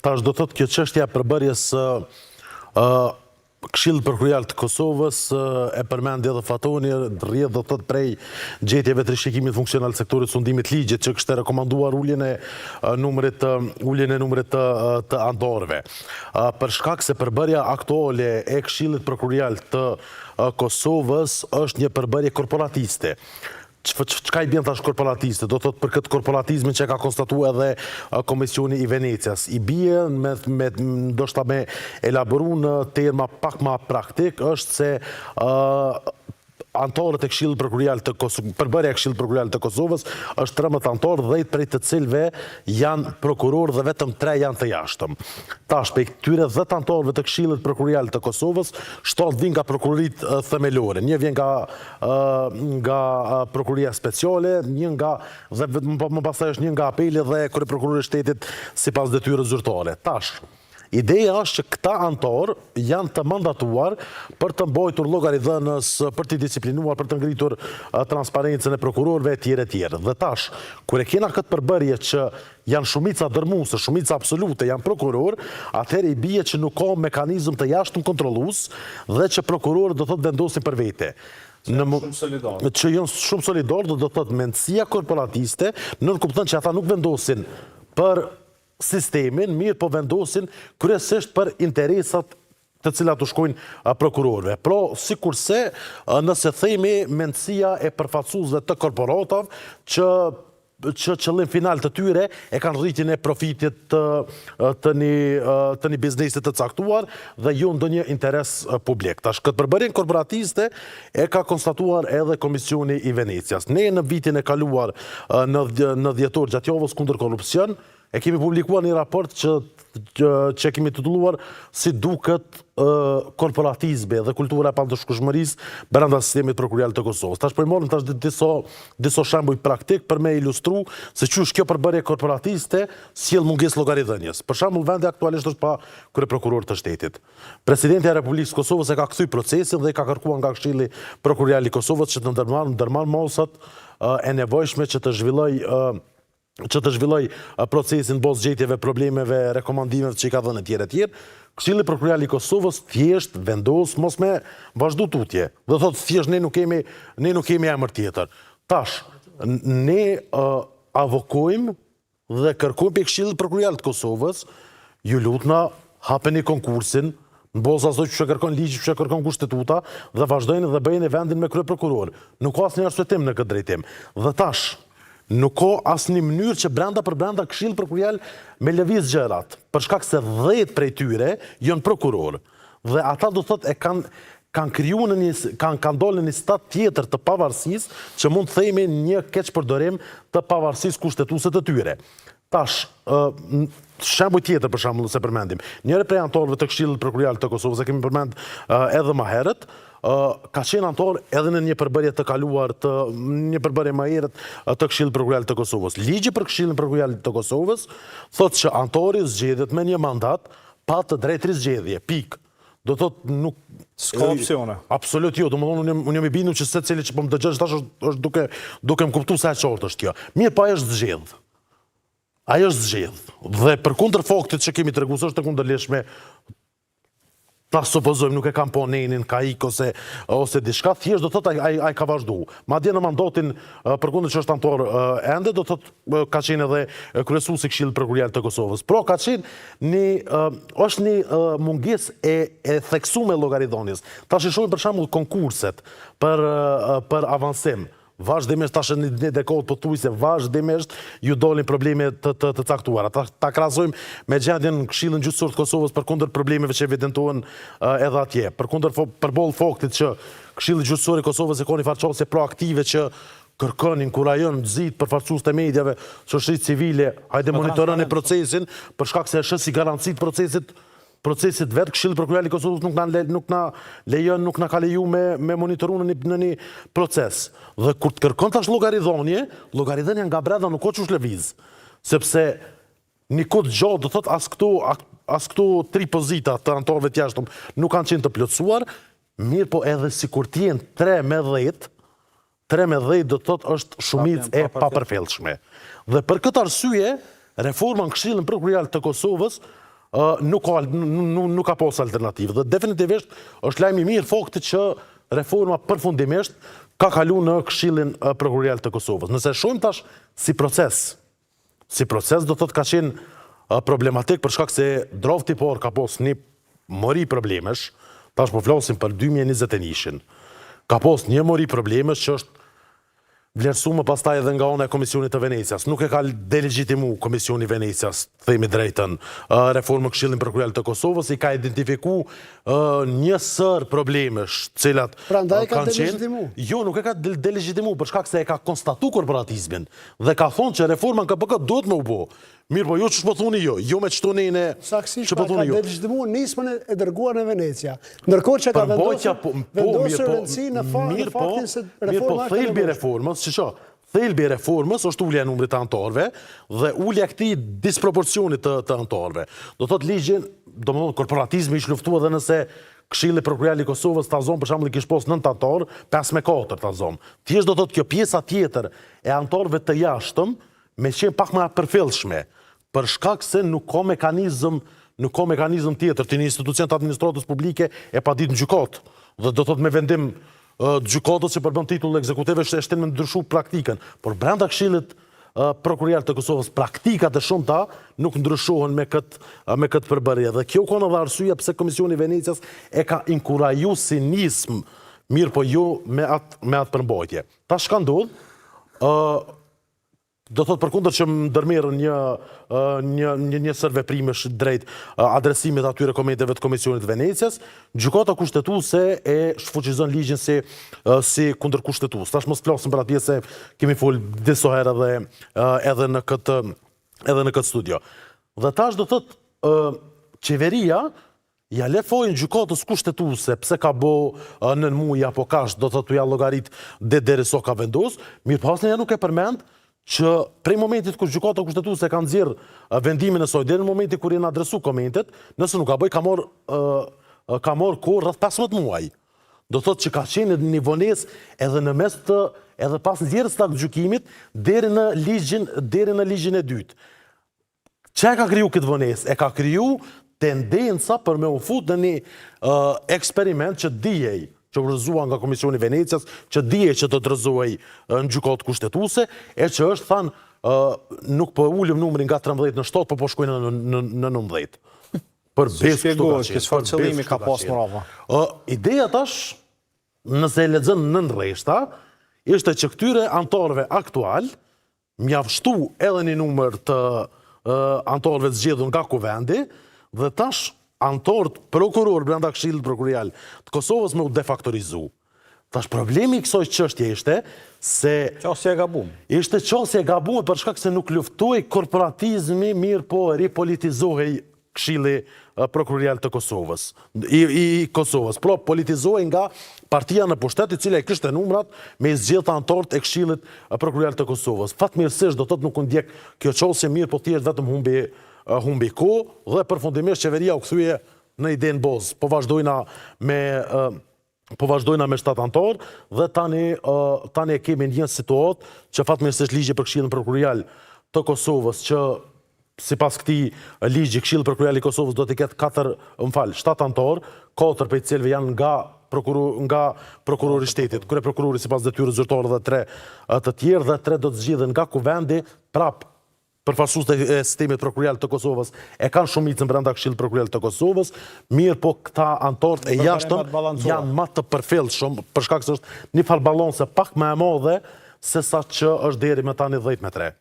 Tash do thotë kjo çështja e përbërjes Këshillit Prokurorial të Kosovës e përmendi edhe Fatoni, rrjedh do thotë prej gjetjeve të rishikimit funksional të sektorit sundimit ligjit që kishte rekomanduar uljen e numrit të anëtarëve. Për shkak se përbërja aktuale e Këshillit Prokurorial të Kosovës është një përbërje korporatiste. Çka i bën tash korporatiste? Do thotë për këtë korporatizmin që ka konstatuar edhe Komisioni i Venecias. I bie ndoshta me elaboru në terma pak më praktik është se anëtarët e Këshillit Prokurorial të Kosovës, përbërja e Këshillit Prokurorial të Kosovës është 13 anëtarë, 10 prej të cilëve janë prokurorë dhe vetëm 3 janë të jashtëm. Tash prej këtyre 10 anëtarëve të Këshillit Prokurorial të Kosovës, 7 vijnë nga prokuroritë themelore, një vjen nga prokuroria speciale, një nga dhe më pastaj është një nga apeli dhe kryeprokurori i shtetit sipas detyrës zyrtare. Tash ideja është që këta anëtarë janë të mandatuar për të mbajtur llogaridhënës, për të disiplinuar, për të ngritur transparencën e prokurorëve etj. Dhe tash, kur e kena këtë përbërje që janë shumica dërmuese, shumica absolute janë prokuror, atëherë i bie që nuk ka mekanizëm të jashtëm kontrollues dhe që prokurorët do thotë vendosin për vete. Që janë shumë solidarë, do thotë mendësia korporatiste, nën kupton që ata nuk vendosin për sistemin, mirë po vendosin kryesisht për interesat të cilat u shkojnë prokurorëve. Pra, sikurse nëse themi mendësia e përfaqësuesve të korporatave që qëllim final të tyre e kanë rritjen e profitit të një biznesit të caktuar dhe jo ndonjë interes publik. Tash këtë përbërjen korporatiste e ka konstatuar edhe Komisioni i Venecias. Ne në vitin e kaluar në dhjetor gjatë javës kundër korrupsion e kemi publikuar një raport që kemi titulluar si duket korporatizmi dhe kultura e pandëshkueshmërisë brenda sistemit prokurorial të Kosovës. Tash po i morëm tash disa shembuj praktik për me ilustru se çush kjo përbërje korporatiste sjell mungesë llogaridhënies. Për shembull, vendi aktualisht është pa kryeprokuror të shtetit. Presidenti i Republikës së Kosovës e ka kthy procesin dhe i ka kërkuar nga Këshilli Prokurorial i Kosovës që të ndërmarrë masat e nevojshme që të zhvilloj procesin bos gjetjeve, problemeve, rekomandimeve që i ka dhënë etj. Këshilli Prokurorial i Kosovës thjesht vendos mos me vazhdu tutje. Dhe thotë thjesht ne nuk kemi emër tjetër. Tash, ne avokojmë dhe kërkojmë për Këshillit Prokurorial të Kosovës, ju lutna hapeni konkursin, në bazë asaj që kërkon ligji, që kërkon kushtetuta dhe vazhdojnë dhe bëjnë vendin me kryeprokuror. Nuk ka asnjë arsyetim në këtë drejtim. Dhe tash nuk ka asnjë mënyrë që brenda për brenda Këshilli Prokurorial me lëviz gjërat, për shkak se 10 prej tyre janë prokuror. Dhe ata do thotë kanë dalë në një stat tjetër të pavarësisë, që mund të themi një keqpërdorim të pavarësisë kushtetuese të tyre. Tash, shembull tjetër për shembull se përmendim. Njëri prej anëtarëve të Këshillit Prokurorial të Kosovës, e kemi përmend edhe më herët, ka qenë anëtar edhe në një përbërje të kaluar, një përbërje më herët të Këshillit Prokurorial të Kosovës. Ligji për Këshillin Prokurorial të Kosovës thotë që anëtari zgjedhet me një mandat pa të drejtë rizgjedhje. Pikë. Do thotë nuk s'ka opsione. Absolut jo, domethënë unë jam i bindur që secili që po më dëgjon tash është duke më kuptuar se çfarë është kjo. Mirë, po ai është zgjedh. Ai është zgjedh. Dhe përkundër faktit që kemi treguar se është të kundërlidhshme, ta supozojmë nuk e kam po nenin, ka ik ose diçka, thjesht do thotë ai ka vazhdu. Madje në mandatin përkundër që është anëtar ende, do thotë ka qenë edhe kryesuesi i Këshillit Prokurorial të Kosovës. Pra ka qenë është një mungesë e theksuar me llogaridhënies. Tash shohim për shembull konkurset për avancim. Vazhdimisht tash në dekadë pothuajse vazhdimisht ju dolin probleme të caktuara. Ta krahasojmë me gjendjen në Këshillin Gjyqësor të Kosovës përkundër problemeve që evidentohen edhe atje. Përballë faktit që Këshilli Gjyqësor i Kosovës e ka një farçose proaktive që kërkon, inkurajon, nxit përfaqësues të medjave, shoqërisë civile, hajde monitoroni procesin për shkak se është si garanci të procesit vetë. Këshilli Prokurorial i Kosovës nuk na ka leju me monitoru në një proces. Dhe kur të kërkon tash llogaridhënia nga brenda nuk ka çush lëviz. Sepse një kohë gjatë do thotë as këto 3 pozita të anëtarëve të jashtëm nuk kanë qenë të plotësuar, mirë po edhe sikur të jenë 3 me 10, 3 me 10 do thotë është shumicë e papërfillshme. Dhe për këtë arsye, reforma në Këshillin Prokurorial të Kosovës nuk ka pas alternativë. Dhe definitivisht është lajmi mirë fakti që reforma përfundimisht ka kalu në Këshillin Prokurorial të Kosovës. Nëse shohim tash si proces do të ka qenë problematik për shkak se drafti por ka pas një mori problemesh, tash po flasim për 2021-shin. Ka pas një mori problemesh që është vlerësuar pastaj edhe nga ana e Komisionit të Venecias. Nuk e ka delegitimu Komisioni i Venecias, themi drejtën, reformën Këshillin Prokurorial të Kosovës, i ka identifiku një sër problemesh, cilat Prandaj ka kanë qenë. delegitimu? Jo, nuk e ka delegitimu, për shkak se e ka konstatu korporatizmin dhe ka thonë që reforma në KPK duhet me u bo. Mirë, po jo që shpo thuni jo me qëto nejnë Saksisht që po ka thuni jo. delegitimu nismën e dërguar në Venecia. Ndërkohë që ka vendosur rëndësi në faktin se reforma është thelbi reformës, thelbi reformës është ulja e numrit të anëtarëve dhe ulja këtij disproporcionit të anëtarëve. Do thotë ligjin, domethënë korporatizmi ish luftua edhe nëse Këshilli Prokurorial i Kosovës ta zonë për shembull kish pas 9 anëtar, 5-4 ta zonë. Thjesht do thotë kjo pjesa tjetër e anëtarëve të jashtëm me qenë pak më përfillshme, për shkak se nuk ka mekanizëm tjetër të një institucion të administratës publike e pa ditë në gjykatë. Dhe do thotë me vendim gjykatës që përbën titull ekzekutive e shtin me ndryshu praktikën. Por brenda Këshillit Prokurorial të Kosovës praktikat e shumta nuk ndryshohen me këtë përbërje. Dhe kjo ka edhe arsyeja pse Komisioni i Venecias e ka inkuraju si nismë, mirë po jo me atë përmbajtje. Tash ka ndodhur, do thotë përkundër që më ndërmerrën një sër veprimesh drejt adresimit atyre komenteve të Komisionit të Venecias, gjykata kushtetuese e shfuqizon ligjin si kundërkushtetues. Tash mos flasim për atje se kemi fol disa herë edhe në këtë studio. Dhe tash do thotë qeveria ja le fojnë gjykatës kushtetuese pse ka bo nën muj apo kash, do thotë ja llogarit deri sa ka vendos, mirë po asnjëherë nuk e përmend që prej momentit kur gjykata kushtetuese ka nxjerr vendimin e saj deri në momentin kur janë adresu komentet, nëse nuk ka bëj ka marr kohë rreth 15 muaj. Do thotë që ka qenë një vonesë edhe në mes të edhe pas nxjerrjes së gjykimit deri në ligjin e dytë. Çka ka kriju këtë vonesë? E ka kriju tendenca për me u fut në një eksperiment që dijej që vërëzua nga Komisioni Venecias, që dije që të drëzohej në gjykatë kushtetuese, e që është thanë nuk po ullim numrin nga 13 në 7, po shkojnë në 19. Për besë kështu ka qenë. Çfarë qëllimi ka pas mbrapa? Ideja tash, nëse e lexon nën rreshta, ishte që këtyre anëtarëve aktual mjaftu edhe një numër të anëtarëve të zgjedhur nga kuvendi dhe tash anëtarët prokuror brenda Këshillit Prokurorial të Kosovës me u defaktorizu. Tash problemi i kësaj çështje ishte se qasje e gabum. Ishte qasje e gabum për shkak se nuk luftoi korporatizmi, mirë po ripolitizohej Këshilli Prokurorial të Kosovës. I Kosovës. Pra politizohej nga partia në pushtet e cila e kishte numrat me zgjedhë anëtarët e Këshillit Prokurorial të Kosovës. Fatmirësisht do thotë nuk u ndjek kjo qasje mirë, po thjesht vetëm humbi kohë dhe përfundimisht qeveria u kthye në idenë bozë. Po vazhdojna me 7 anëtar dhe tani e kemi një situatë që fatmirësisht ligji për Këshillin Prokurorial të Kosovës që sipas këtij ligji Këshilli Prokurorial i Kosovës do të ketë 7 anëtar, 4 prej cilëve janë nga prokurori i shtetit, kryeprokurori sipas detyrës zyrtare dhe 3 të tjerë dhe 3 do të zgjidhen nga kuvendi prap përfaqësues e sistemit prokurorial të Kosovës e kanë shumicën brenda Këshillit Prokurorial të Kosovës, mirë po këta anëtarët e jashtëm janë më të përfillshëm për shkak se është një farë balanse pak më e madhe se sa që është deri më tani 10-3.